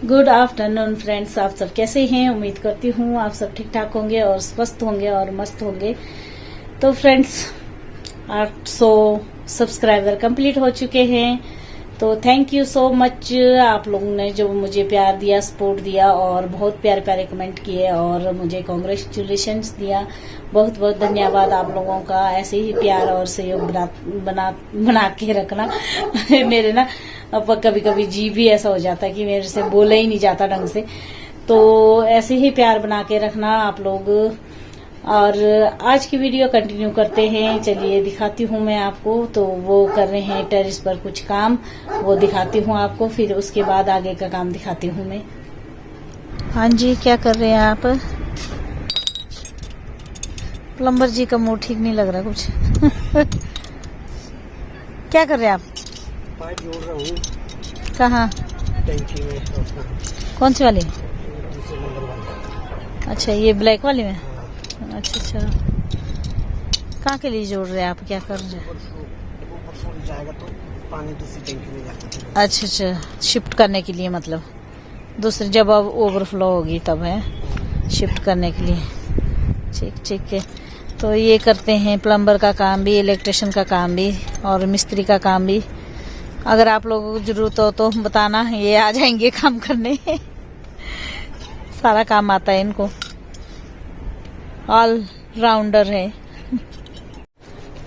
Good afternoon friends, आप सब कैसे हैं। उम्मीद करती हूँ आप सब ठीक ठाक होंगे और स्वस्थ होंगे और मस्त होंगे। तो फ्रेंड्स 800 सब्सक्राइबर कंप्लीट हो चुके हैं, तो थैंक यू सो मच। आप लोगों ने जो मुझे प्यार दिया, सपोर्ट दिया और बहुत प्यारे प्यारे कमेंट किए और मुझे कॉन्ग्रेचुलेशंस दिया। बहुत बहुत धन्यवाद आप लोगों का। ऐसे ही प्यार और सहयोग बना के रखना। मेरे ना अब कभी कभी जी भी ऐसा हो जाता है कि मेरे से बोला ही नहीं जाता ढंग से, तो ऐसे ही प्यार बना के रखना आप लोग। और आज की वीडियो कंटिन्यू करते हैं। चलिए दिखाती हूँ मैं आपको। तो वो कर रहे हैं टेरेस पर कुछ काम, वो दिखाती हूँ आपको, फिर उसके बाद आगे का काम दिखाती हूँ मैं। हाँ जी, क्या कर रहे हैं आप? प्लम्बर जी का मूड ठीक नहीं लग रहा कुछ। क्या कर रहे हैं आप? पाइप जोड़ रहा हूँ। कहाँ? टंकी में। कौन सी वाली? दूसरे नंबर वाला। अच्छा, ये ब्लैक वाली में। अच्छा, कहाँ के लिए जोड़ रहे हैं आप? क्या कर रहे हैं? ऊपर जाएगा तो पानी दूसरी टंकी में जाता है। अच्छा, शिफ्ट करने के लिए, मतलब दूसरी जब अब ओवरफ्लो होगी तब है शिफ्ट करने के लिए। ठीक है। तो ये करते हैं प्लम्बर का काम भी, इलेक्ट्रिशियन का काम भी और मिस्त्री का काम भी। अगर आप लोगों को जरूरत हो तो बताना, ये आ जाएंगे काम करने। सारा काम आता है इनको, ऑल राउंडर है।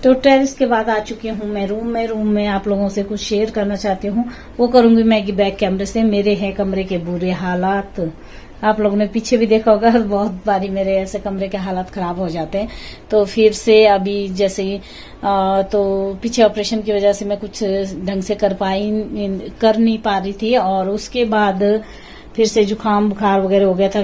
तो टेरेस के बाद आ चुकी हूँ मैं रूम में आप लोगों से कुछ शेयर करना चाहती हूँ। वो करूंगी मैगी बैक कैमरे से। मेरे हैं कमरे के बुरे हालात। आप लोगों ने पीछे भी देखा होगा, बहुत बारी मेरे ऐसे कमरे के हालात खराब हो जाते हैं। तो फिर से अभी जैसे ही तो पीछे ऑपरेशन की वजह से मैं कुछ ढंग से कर नहीं पा रही थी, और उसके बाद फिर से जुकाम बुखार वगैरह हो गया था,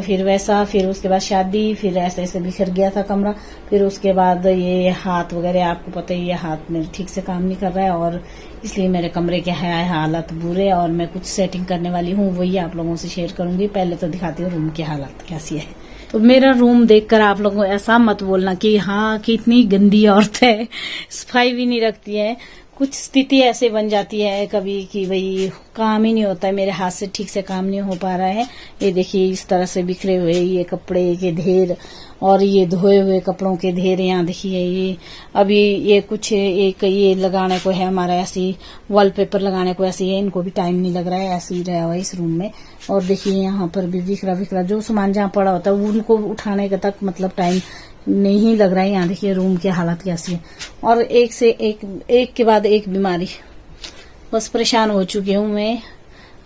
फिर उसके बाद शादी, फिर ऐसे बिखर गया था कमरा। फिर उसके बाद ये हाथ वगैरह, आपको पता ही, ये हाथ मेरे ठीक से काम नहीं कर रहा है और इसलिए मेरे कमरे के है हालत बुरे, और मैं कुछ सेटिंग करने वाली हूँ, वही आप लोगों से शेयर करूंगी। पहले तो दिखाती हूँ रूम की हालत कैसी है। तो मेरा रूम देखकर आप लोगों को ऐसा मत बोलना कि हाँ कितनी गंदी औरत है, सफाई भी नहीं रखती है। कुछ स्थिति ऐसे बन जाती है कभी कि भाई काम ही नहीं होता है, मेरे हाथ से ठीक से काम नहीं हो पा रहा है। ये देखिए इस तरह से बिखरे हुए ये कपड़े के ढेर और ये धोए हुए कपड़ों के ढेर। यहाँ देखिए ये अभी ये कुछ एक ये लगाने को है हमारा, ऐसी वॉलपेपर लगाने को ऐसे है, इनको भी टाइम नहीं लग रहा है, ऐसे ही रहा हुआ इस रूम में। और देखिए यहाँ पर भी बिखरा जो सामान जहाँ पड़ा होता है उनको उठाने का तक मतलब टाइम नहीं लग रहा है। यहाँ देखिए रूम की हालत कैसी है, और एक से एक के बाद एक बीमारी। बस परेशान हो चुकी हूँ मैं,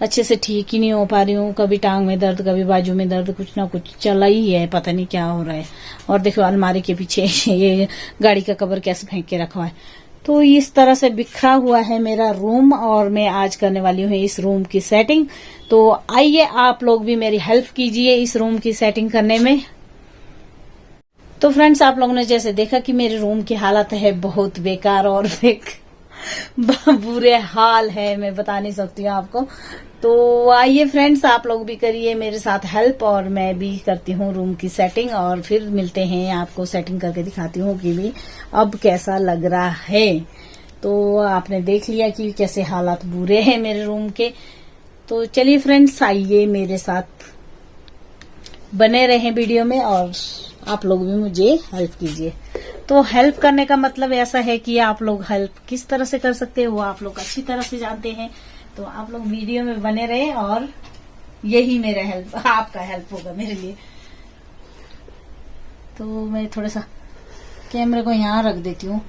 अच्छे से ठीक ही नहीं हो पा रही हूँ। कभी टांग में दर्द, कभी बाजू में दर्द, कुछ ना कुछ चला ही है, पता नहीं क्या हो रहा है। और देखो अलमारी के पीछे ये गाड़ी का कवर कैसे फेंक के रखा है। तो इस तरह से बिखरा हुआ है मेरा रूम, और मैं आज करने वाली हूँ इस रूम की सेटिंग। तो आइए आप लोग भी मेरी हेल्प कीजिए इस रूम की सेटिंग करने में। तो फ्रेंड्स आप लोगों ने जैसे देखा कि मेरे रूम की हालत है बहुत बेकार और बुरे हाल है, मैं बता नहीं सकती हूँ आपको। तो आइए फ्रेंड्स आप लोग भी करिए मेरे साथ हेल्प, और मैं भी करती हूँ रूम की सेटिंग, और फिर मिलते हैं, आपको सेटिंग करके दिखाती हूँ कि भी अब कैसा लग रहा है। तो आपने देख लिया कि कैसे हालात बुरे हैं मेरे रूम के। तो चलिए फ्रेंड्स आइए मेरे साथ बने रहें वीडियो में, और आप लोग भी मुझे हेल्प कीजिए। तो हेल्प करने का मतलब ऐसा है कि आप लोग हेल्प किस तरह से कर सकते हैं वो आप लोग अच्छी तरह से जानते हैं। तो आप लोग वीडियो में बने रहे, और यही मेरा हेल्प, आपका हेल्प होगा मेरे लिए। तो मैं थोड़ा सा कैमरे को यहाँ रख देती हूँ,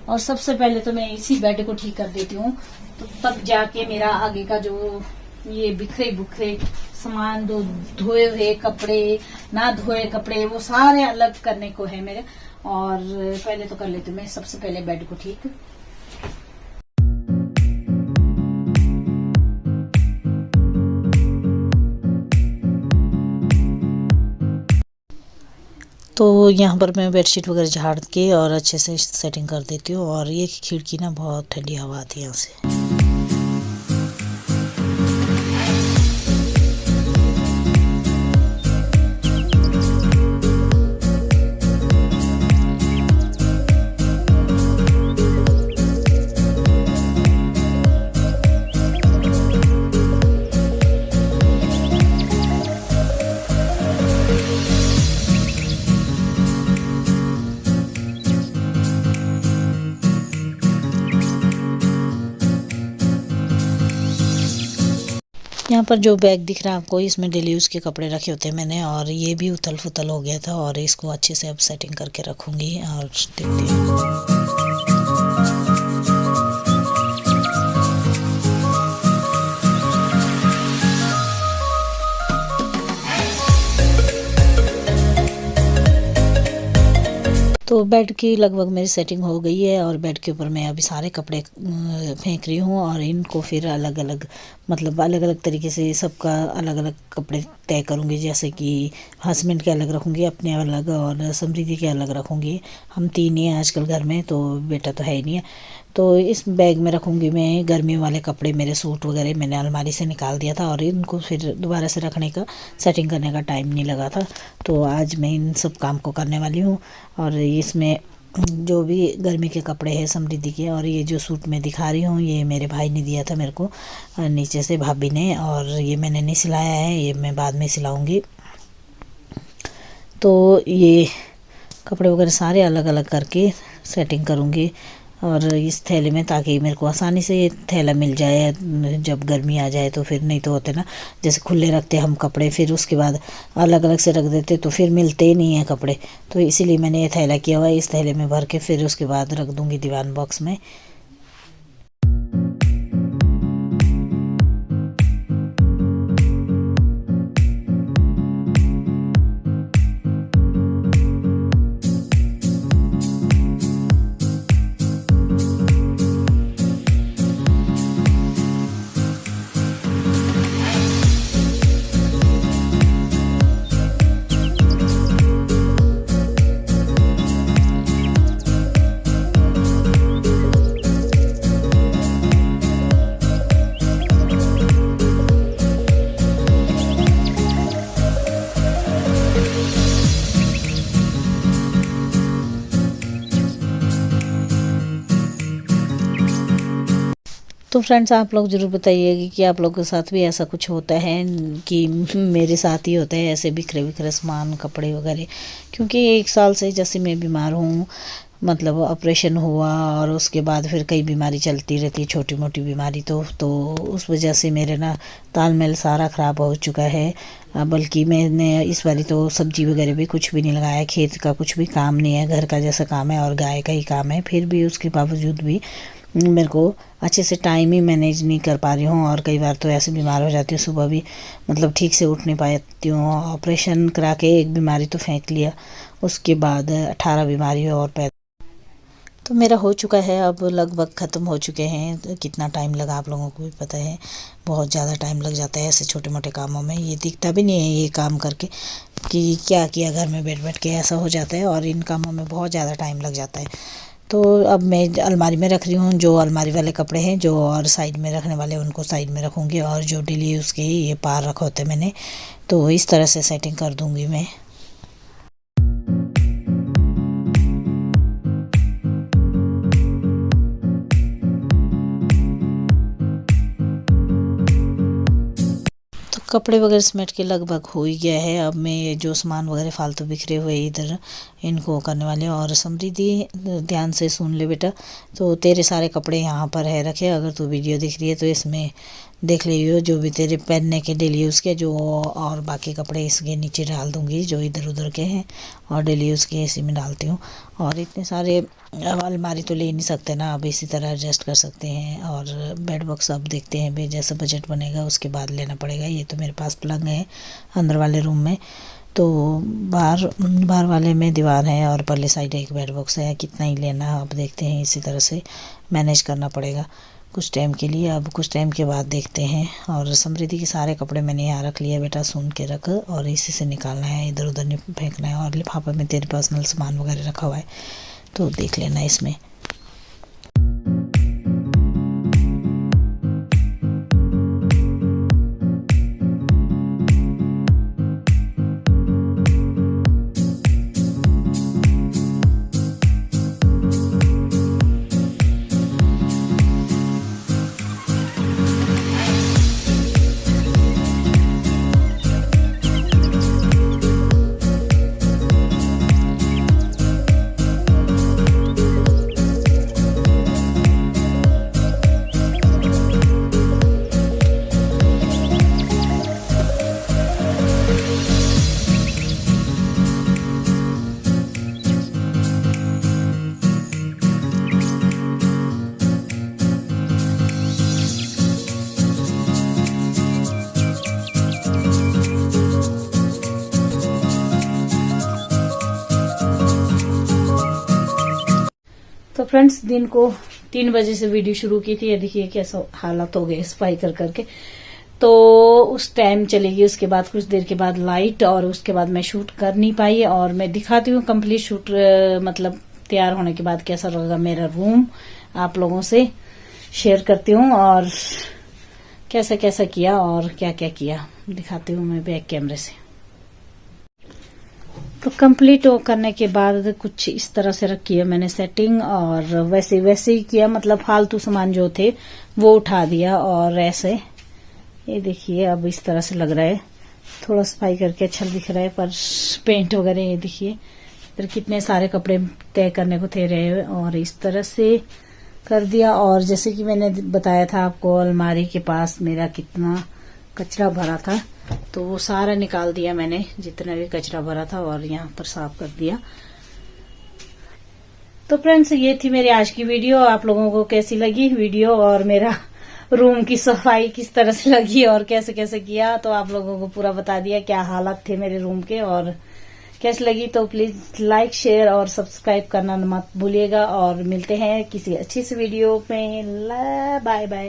और सबसे पहले तो मैं इसी बेड को ठीक कर देती हूँ, तो तब जाके मेरा आगे का जो ये बिखरे बुखरे सामान, दो धोए हुए कपड़े, ना धोए कपड़े, वो सारे अलग करने को है मेरे। और पहले तो कर लेती हूँ मैं सबसे पहले बेड को ठीक। तो यहाँ पर मैं बेडशीट वगैरह झाड़ के और अच्छे से सेटिंग कर देती हूँ। और ये खिड़की ना बहुत ठंडी हवा आती है यहाँ से। यहाँ पर जो बैग दिख रहा है आपको, इसमें डेली यूज़ के कपड़े रखे होते हैं मैंने, और ये भी उथल फुथल हो गया था, और इसको अच्छे से अब सेटिंग करके रखूँगी और देखते हैं। तो बेड की लगभग मेरी सेटिंग हो गई है, और बेड के ऊपर मैं अभी सारे कपड़े फेंक रही हूँ, और इनको फिर अलग अलग मतलब अलग अलग तरीके से सबका अलग अलग कपड़े तय करूँगी। जैसे कि हस्बैंड के अलग रखूँगी, अपने अलग, और समृद्धि के अलग रखूँगी। हम तीन ही हैं आजकल घर में, तो बेटा तो है ही नहीं है। तो इस बैग में रखूँगी मैं गर्मी वाले कपड़े, मेरे सूट वगैरह मैंने अलमारी से निकाल दिया था, और इनको फिर दोबारा से रखने का, सेटिंग करने का टाइम नहीं लगा था। तो आज मैं इन सब काम को करने वाली हूँ। और इसमें जो भी गर्मी के कपड़े हैं समृद्धि के, और ये जो सूट मैं दिखा रही हूँ ये मेरे भाई ने दिया था मेरे को नीचे से, भाभी ने, और ये मैंने नहीं सिलाया है, ये मैं बाद में सिलाऊंगी। तो ये कपड़े वगैरह सारे अलग अलग करके सेटिंग करूँगी और इस थैले में, ताकि मेरे को आसानी से ये थैला मिल जाए जब गर्मी आ जाए। तो फिर नहीं तो होते ना, जैसे खुले रखते हम कपड़े, फिर उसके बाद अलग अलग से रख देते तो फिर मिलते ही नहीं है कपड़े। तो इसीलिए मैंने ये थैला किया हुआ है, इस थैले में भर के फिर उसके बाद रख दूँगी दीवान बॉक्स में। तो फ्रेंड्स, आप लोग ज़रूर बताइएगा कि आप लोगों के साथ भी ऐसा कुछ होता है कि मेरे साथ ही होता है ऐसे बिखरे बिखरे सामान, कपड़े वगैरह। क्योंकि 1 साल से जैसे मैं बीमार हूँ, मतलब ऑपरेशन हुआ, और उसके बाद फिर कई बीमारी चलती रहती है, छोटी मोटी बीमारी। तो उस वजह से मेरे ना तालमेल सारा ख़राब हो चुका है। बल्कि मैंने इस बारी तो सब्जी वगैरह भी कुछ भी नहीं लगाया, खेत का कुछ भी काम नहीं है, घर का जैसा काम है और गाय का ही काम है। फिर भी उसके बावजूद भी मेरे को अच्छे से टाइम ही मैनेज नहीं कर पा रही हूँ, और कई बार तो ऐसे बीमार हो जाती हूँ, सुबह भी मतलब ठीक से उठ नहीं पाती हूँ। ऑपरेशन करा के एक बीमारी तो फेंक लिया, उसके बाद 18 बीमारी और पैदा। तो मेरा हो चुका है, अब लगभग ख़त्म हो चुके हैं। तो कितना टाइम लगा आप लोगों को भी पता है, बहुत ज़्यादा टाइम लग जाता है ऐसे छोटे मोटे कामों में। ये दिखता भी नहीं है ये काम करके कि क्या किया घर में बैठ बैठ के, ऐसा हो जाता है, और इन कामों में बहुत ज़्यादा टाइम लग जाता है। तो अब मैं अलमारी में रख रही हूँ, जो अलमारी वाले कपड़े हैं जो, और साइड में रखने वाले उनको साइड में रखूँगी, और जो डेली उसके ये पार रखे होते मैंने, तो इस तरह से सेटिंग कर दूँगी मैं। कपड़े वगैरह समेट के लगभग हो ही गया है। अब मैं जो सामान वगैरह फालतू बिखरे हुए इधर, इनको करने वाले। और समृद्धि ध्यान से सुन ले बेटा, तो तेरे सारे कपड़े यहाँ पर है रखे, अगर तू वीडियो देख रही है तो इसमें देख लियो, जो भी तेरे पहनने के डेली यूज़ के जो, और बाकी कपड़े इसके नीचे डाल दूँगी जो इधर उधर के हैं, और डेली यूज़ के इसी में डालती हूँ। और इतने सारे अलमारी तो ले नहीं सकते ना, अब इसी तरह एडजस्ट कर सकते हैं। और बेड बॉक्स अब देखते हैं भाई, जैसा बजट बनेगा उसके बाद लेना पड़ेगा। ये तो मेरे पास पलंग है अंदर वाले रूम में, तो बाहर वाले में दीवार है, और पहले साइड एक बेड बॉक्स है। कितना ही लेना अब देखते हैं, इसी तरह से मैनेज करना पड़ेगा कुछ टाइम के लिए। अब कुछ टाइम के बाद देखते हैं। और समृद्धि के सारे कपड़े मैंने यहाँ रख लिया, बेटा सुन के रख, और इसी से निकालना है, इधर उधर नहीं फेंकना है। और लिफाफे में तेरे पर्सनल सामान वगैरह रखा हुआ है, तो देख लेना इसमें। फ्रेंड्स दिन को 3 बजे से वीडियो शुरू की थी। ये देखिए कैसा हालत हो गए सफाई कर करके। तो उस टाइम चलेगी, उसके बाद कुछ देर के बाद लाइट, और उसके बाद मैं शूट कर नहीं पाई। और मैं दिखाती हूँ कंप्लीट शूट, मतलब तैयार होने के बाद कैसा रहेगा मेरा रूम, आप लोगों से शेयर करती हूँ। और कैसा कैसा किया और क्या क्या किया दिखाती हूँ मैं बैक कैमरे से। तो कंप्लीट करने के बाद कुछ इस तरह से रखी है मैंने सेटिंग, और वैसे वैसे ही किया, मतलब फालतू सामान जो थे वो उठा दिया। और ऐसे ये देखिए अब इस तरह से लग रहा है, थोड़ा सफाई करके अच्छा दिख रहा है, पर पेंट वगैरह ये देखिए इधर कितने सारे कपड़े तय करने को थे रहे, और इस तरह से कर दिया। और जैसे कि मैंने बताया था आपको, अलमारी के पास मेरा कितना कचरा भरा था, तो वो सारा निकाल दिया मैंने, जितना भी कचरा भरा था, और यहाँ पर साफ कर दिया। तो फ्रेंड्स ये थी मेरी आज की वीडियो। आप लोगों को कैसी लगी वीडियो, और मेरा रूम की सफाई किस तरह से लगी और कैसे कैसे किया, तो आप लोगों को पूरा बता दिया क्या हालत थे मेरे रूम के। और कैसी लगी तो प्लीज लाइक शेयर और सब्सक्राइब करना मत भूलिएगा। और मिलते हैं किसी अच्छी सी वीडियो में। Bye bye.